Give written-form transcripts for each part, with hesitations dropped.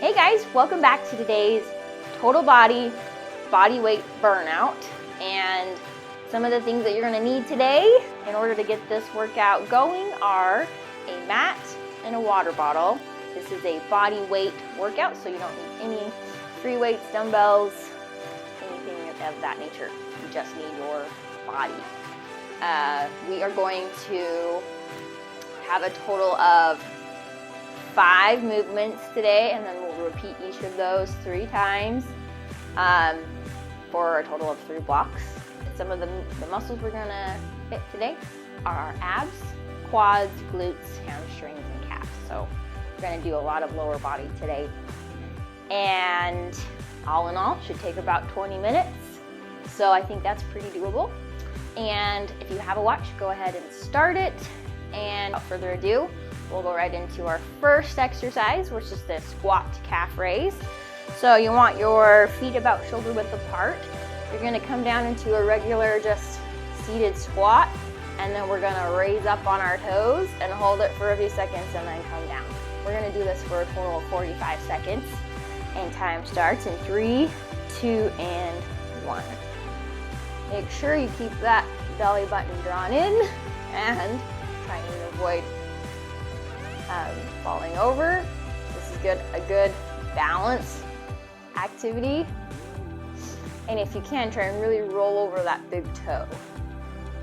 Hey guys, welcome back to today's total body weight burnout. And some of the things that you're going to need today in order to get this workout going are a mat and a water bottle. This is a body weight workout, so you don't need any free weights, dumbbells, anything of that nature. You just need your body. We are going to have a total of 5 movements today, and then we'll repeat each of those 3 times for a total of 3 blocks. Some of the muscles we're gonna hit today are our abs, quads, glutes, hamstrings, and calves. So we're gonna do a lot of lower body today. And all in all, should take about 20 minutes. So I think that's pretty doable. And if you have a watch, go ahead and start it. And without further ado, we'll go right into our first exercise, which is the squat calf raise. So you want your feet about shoulder width apart. You're gonna come down into a regular, just seated squat, and then we're gonna raise up on our toes and hold it for a few seconds and then come down. We're gonna do this for a total of 45 seconds. And time starts in 3, 2, and 1. Make sure you keep that belly button drawn in and trying to avoid falling over. This is a good balance activity. And if you can, try and really roll over that big toe.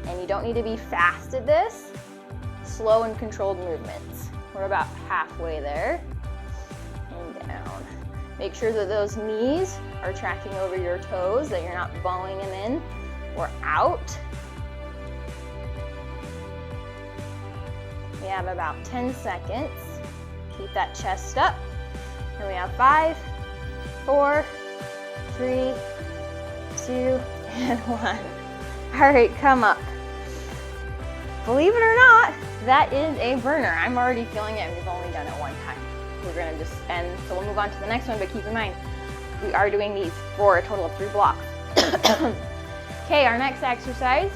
And you don't need to be fast at this. Slow and controlled movements. We're about halfway there. And down. Make sure that those knees are tracking over your toes, that you're not bowing them in or out. We have about 10 seconds. Keep that chest up. Here we have 5, 4, 3, 2, and 1. All right, come up. Believe it or not, that is a burner. I'm already feeling it, and we've only done it 1 time. We're gonna just end, so we'll move on to the next one, but keep in mind, we are doing these for a total of 3 blocks. Okay, our next exercise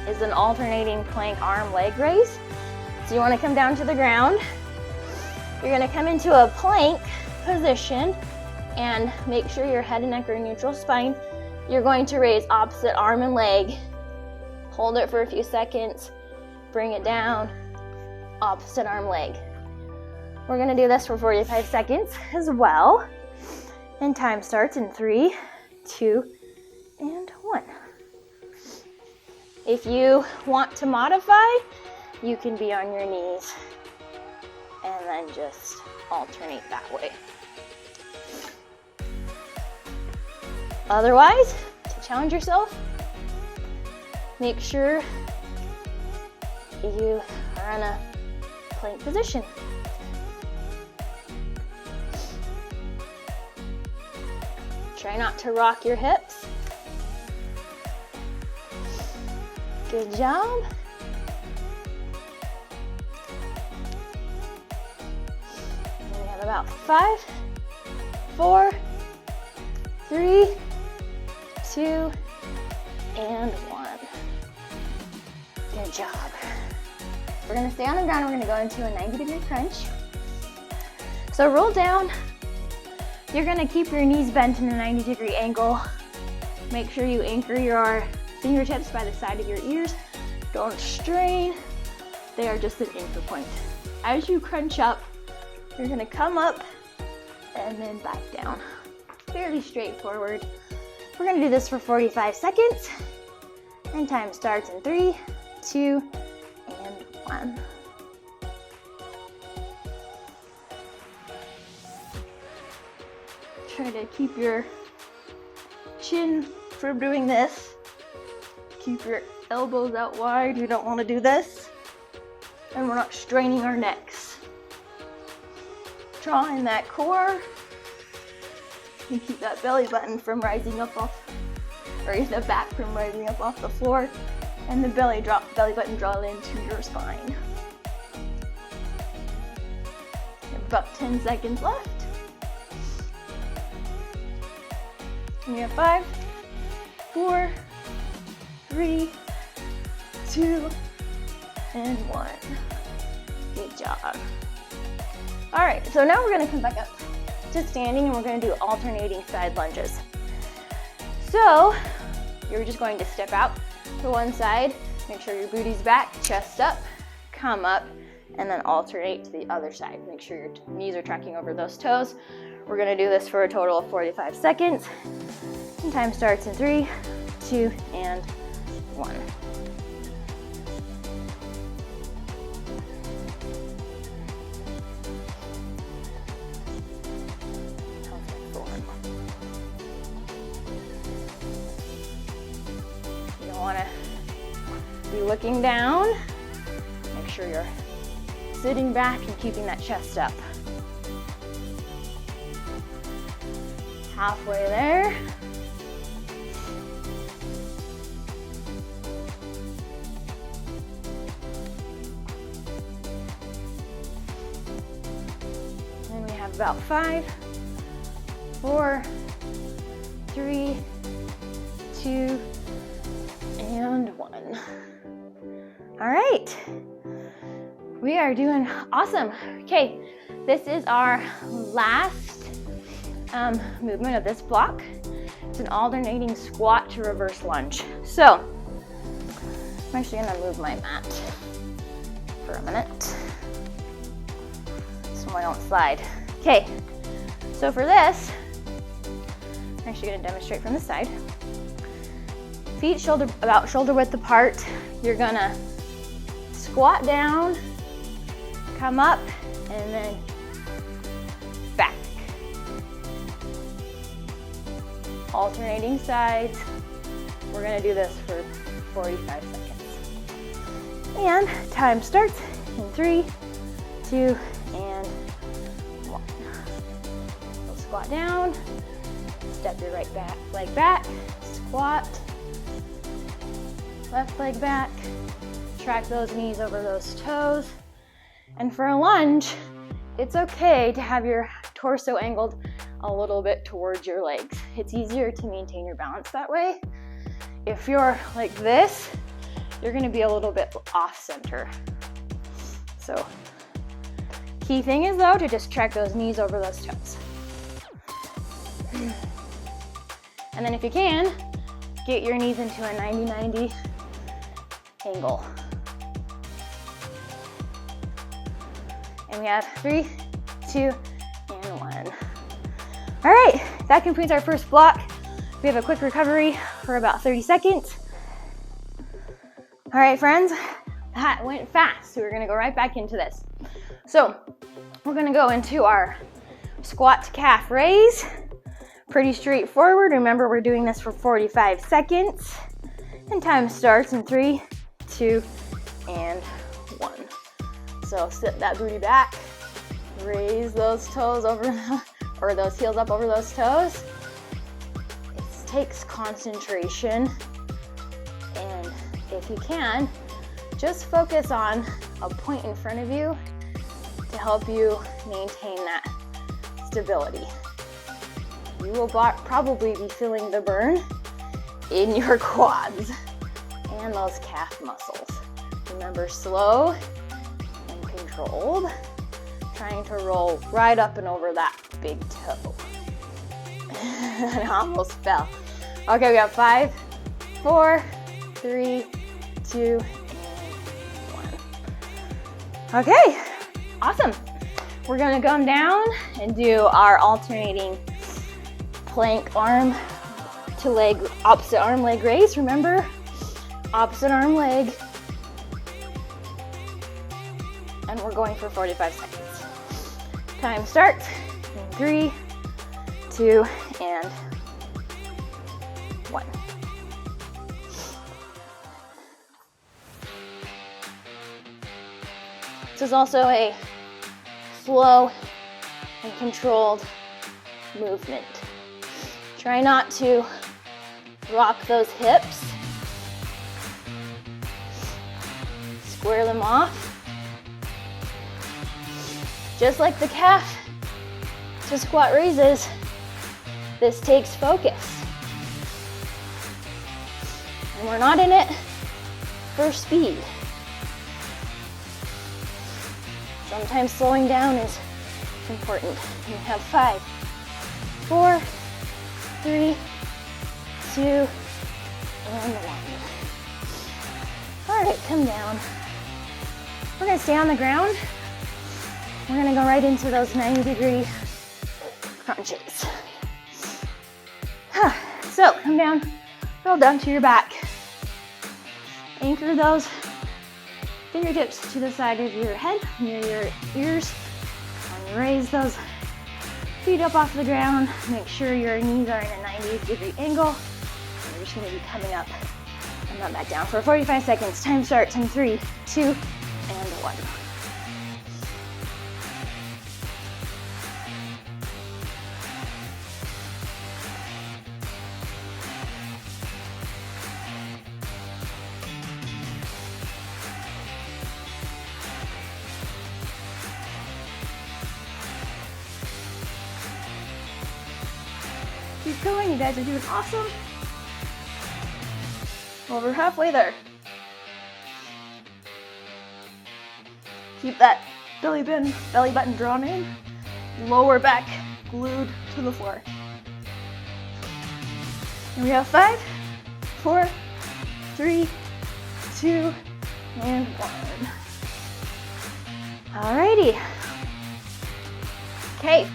is an alternating plank arm leg raise. So you want to come down to the ground. You're going to come into a plank position and make sure your head and neck are neutral spine. You're going to raise opposite arm and leg. Hold it for a few seconds. Bring it down. Opposite arm, leg. We're going to do this for 45 seconds as well. And time starts in 3, 2, and 1. If you want to modify, you can be on your knees and then just alternate that way. Otherwise, to challenge yourself, make sure you are in a plank position. Try not to rock your hips. Good job. About 5, 4, 3, 2, and 1. Good job. We're going to stay on the ground. We're going to go into a 90-degree crunch. So roll down. You're going to keep your knees bent in a 90-degree angle. Make sure you anchor your fingertips by the side of your ears. Don't strain. They are just an anchor point. As you crunch up, you're gonna come up and then back down. Fairly straightforward. We're gonna do this for 45 seconds. And time starts in 3, 2, and 1. Try to keep your chin from doing this. Keep your elbows out wide. We don't wanna do this. And we're not straining our necks. Draw in that core and keep that belly button from rising up off, or the back from rising up off the floor, and the belly button draw into your spine. About 10 seconds left. And we have 5, 4, 3, 2, and 1. Good job. All right, so now we're gonna come back up to standing, and we're going to do alternating side lunges. So you're just going to step out to one side, make sure your booty's back, chest up, come up, and then alternate to the other side. Make sure your knees are tracking over those toes. We're gonna do this for a total of 45 seconds. And time starts in 3, 2, and 1. You don't wanna be looking down. Make sure you're sitting back and keeping that chest up. Halfway there. And we have about 5, 4, 3, 2, and 1. All right. We are doing awesome. Okay, this is our last movement of this block. It's an alternating squat to reverse lunge. So I'm actually gonna move my mat for a minute so I don't slide. Okay, so for this, I'm actually gonna demonstrate from the side. Feet about shoulder width apart. You're gonna squat down, come up, and then back. Alternating sides. We're gonna do this for 45 seconds. And time starts in 3, 2, and 1. So squat down, step your right leg back, squat, left leg back, track those knees over those toes. And for a lunge, it's okay to have your torso angled a little bit towards your legs. It's easier to maintain your balance that way. If you're like this, you're gonna be a little bit off center. So, key thing is though, to just track those knees over those toes. And then if you can, get your knees into a 90-90 angle. And we have 3, 2, and 1. All right, that completes our first block. We have a quick recovery for about 30 seconds. All right, friends, that went fast. So we're gonna go right back into this. So we're gonna go into our squat to calf raise. Pretty straightforward. Remember, we're doing this for 45 seconds. And time starts in 3, 2, and 1. So sit that booty back, raise those toes over, or those heels up over those toes. It takes concentration, and if you can, just focus on a point in front of you to help you maintain that stability. You will probably be feeling the burn in your quads and those calf muscles. Remember, slow and controlled, trying to roll right up and over that big toe. I almost fell. Okay, we got 5, 4, 3, 2, and 1. Okay, awesome. We're gonna come down and do our alternating plank arm to leg, opposite arm leg raise. Remember, opposite arm leg. And we're going for 45 seconds. Time starts in 3, 2, and 1. This is also a slow and controlled movement. Try not to rock those hips. Square them off. Just like the calf to squat raises, this takes focus. And we're not in it for speed. Sometimes slowing down is important. We have 5, 4, 3, 2, and 1. All right, come down. We're gonna stay on the ground. We're gonna go right into those 90-degree crunches. So come down, roll down to your back. Anchor those fingertips to the side of your head, near your ears, and raise those feet up off the ground. Make sure your knees are in a 90-degree angle. You're just gonna be coming up and then back down for 45 seconds. Time starts in 3, 2, and 1. Keep going, you guys are doing awesome. Over halfway there. Keep that belly button drawn in, lower back glued to the floor. And we have 5, 4, 3, 2, and 1. Alrighty. Okay.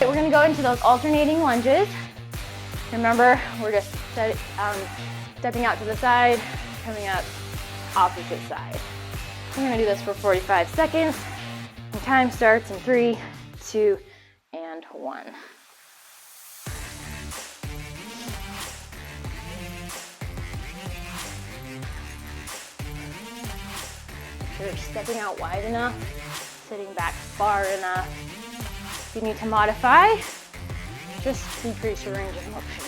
We're going to go into those alternating lunges. Remember, we're just stepping out to the side, coming up opposite side. We're going to do this for 45 seconds. And time starts in 3, 2, and 1. You're stepping out wide enough, sitting back far enough. If you need to modify, just decrease your range of motion.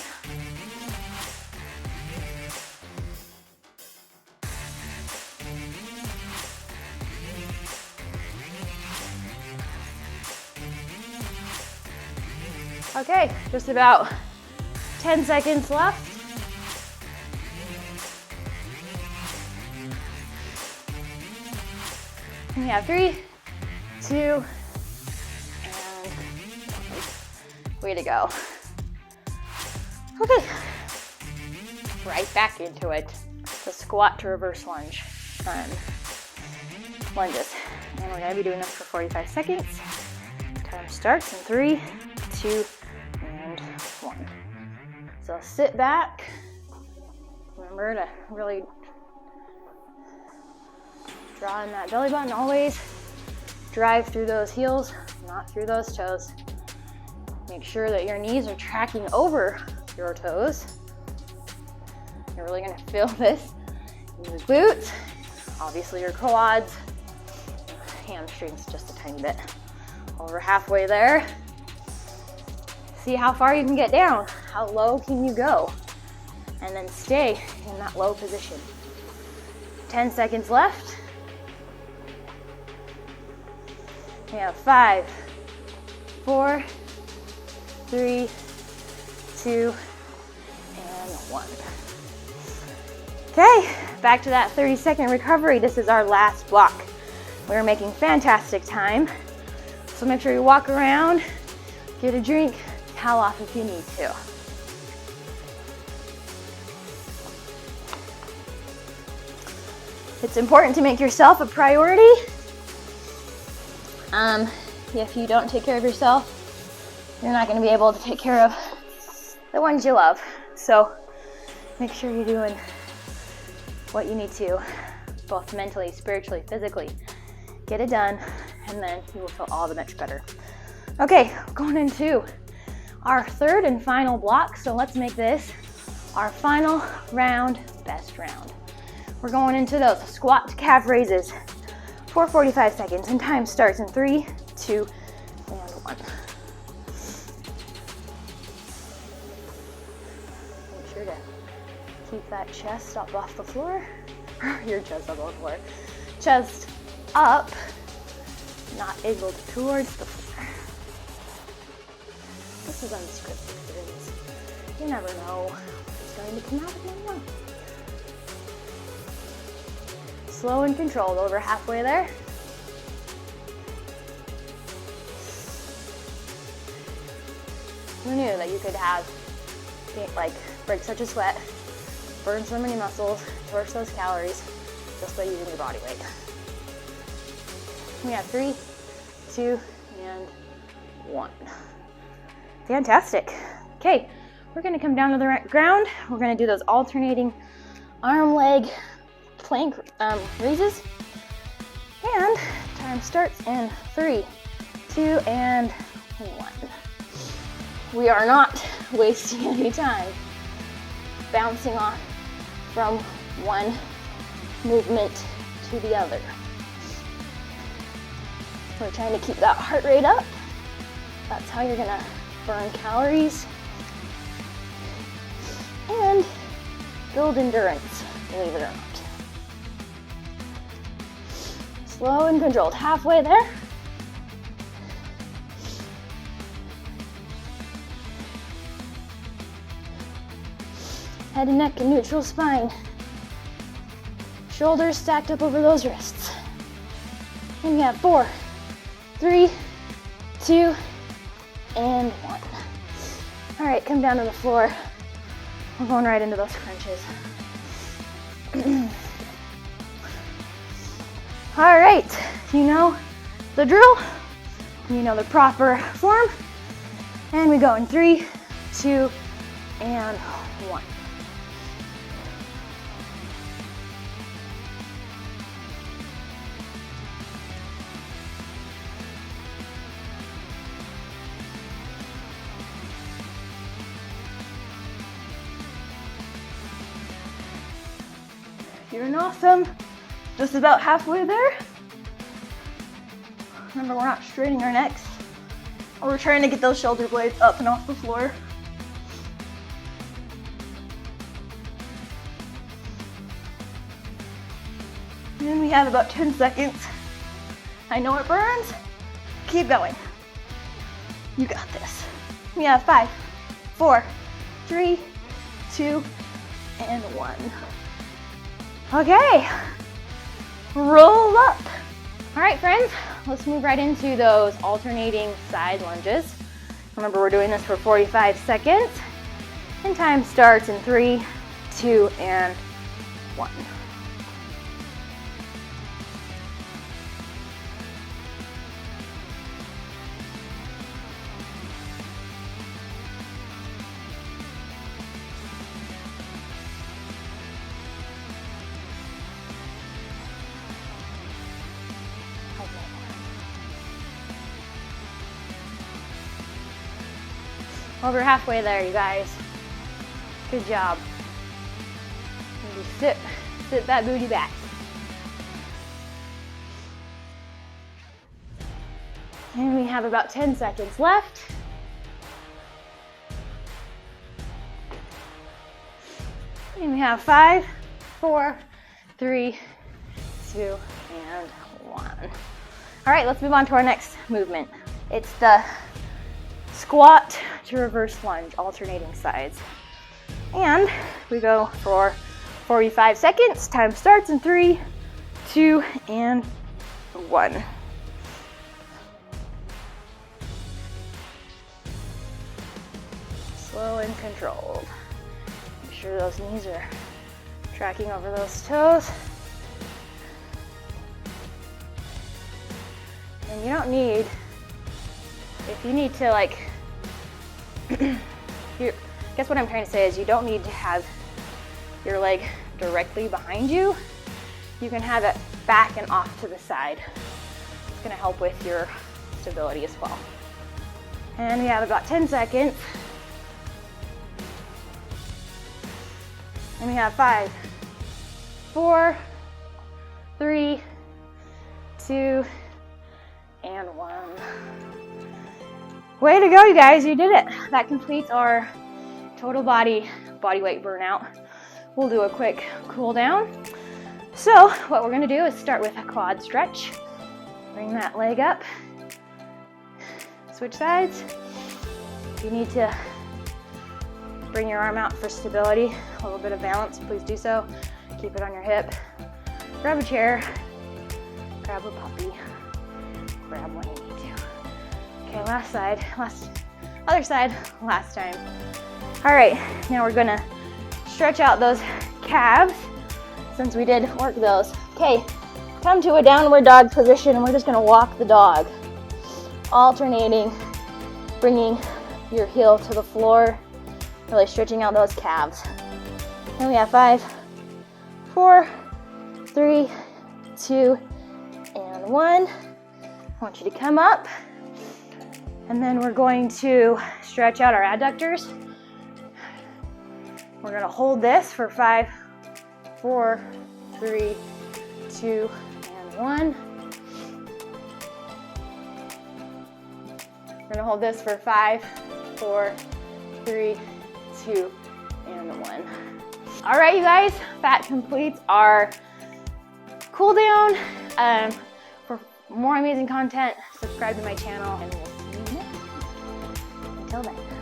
Okay, just about 10 seconds left. And we have 3, 2, way to go. Okay, right back into it. The squat to reverse lunge lunges. And we're gonna be doing this for 45 seconds. Time starts in 3, 2, and 1. So sit back. Remember to really draw in that belly button always. Drive through those heels, not through those toes. Make sure that your knees are tracking over your toes. You're really gonna feel this in your glutes, obviously your quads, hamstrings just a tiny bit. Over halfway there. See how far you can get down. How low can you go? And then stay in that low position. 10 seconds left. We have 5, 4, 3, 2, and 1. Okay, back to that 30-second recovery. This is our last block. We're making fantastic time. So make sure you walk around, get a drink, towel off if you need to. It's important to make yourself a priority. If you don't take care of yourself, you're not going to be able to take care of the ones you love. So make sure you're doing what you need to, both mentally, spiritually, physically. Get it done, and then you will feel all the much better. Okay, going into our third and final block. So let's make this our final round, best round. We're going into those squat to calf raises for 45 seconds, and time starts in 3, 2, and 1. Make sure to keep that chest up off the floor. Your chest up off the floor. Chest up, not angled towards the floor. This is unscripted, friends. You never know what's going to come out of my mouth. Slow and controlled, over halfway there. Who knew that you could have, like, break such a sweat, burn so many muscles, torch those calories just by using your body weight. We have 3, 2, and 1. Fantastic. Okay, we're gonna come down to the ground. We're gonna do those alternating arm, leg, plank raises. And time starts in 3, 2, and 1. We are not wasting any time bouncing off from one movement to the other. We're trying to keep that heart rate up. That's how you're gonna burn calories and build endurance, believe it or not. Slow and controlled, halfway there. Head and neck and neutral spine. Shoulders stacked up over those wrists. And we have 4, 3, 2, and 1. All right, come down to the floor. We're going right into those crunches. All right, you know the drill, you know the proper form, and we go in 3, 2, and 1. You're doing awesome. Just about halfway there. Remember, we're not straining our necks. We're trying to get those shoulder blades up and off the floor. And we have about 10 seconds. I know it burns. Keep going. You got this. We have 5, 4, 3, 2, and 1. Okay, roll up. All right, friends, let's move right into those alternating side lunges. Remember, we're doing this for 45 seconds, and time starts in 3, 2, and 1. Over halfway there, you guys. Good job. And just sit that booty back. And we have about 10 seconds left. And we have 5, 4, 3, 2, and 1. All right, let's move on to our next movement. It's the squat to reverse lunge, alternating sides. And we go for 45 seconds. Time starts in 3, 2, and 1. Slow and controlled. Make sure those knees are tracking over those toes. And you don't need, if you need to like, guess what I'm trying to say is you don't need to have your leg directly behind you. You can have it back and off to the side. It's gonna help with your stability as well. And we have about 10 seconds. And we have 5, 4, 3, 2, and 1. Way to go, you guys, you did it. That completes our total body weight burnout. We'll do a quick cool down. So what we're gonna do is start with a quad stretch. Bring that leg up. Switch sides. If you need to bring your arm out for stability, a little bit of balance, please do so. Keep it on your hip. Grab a chair, grab a puppy, grab one you need to. Okay, last side, Other side, last time. All right, now we're gonna stretch out those calves since we did work those. Okay, come to a downward dog position and we're just gonna walk the dog. Alternating, bringing your heel to the floor, really stretching out those calves. And we have 5, 4, 3, 2, and 1. I want you to come up, and then we're going to stretch out our adductors. We're gonna hold this for 5, 4, 3, 2, and 1. We're gonna hold this for 5, 4, 3, 2, and 1. All right, you guys, that completes our cool down. For more amazing content, subscribe to my channel, and we'll see you next time. Until then.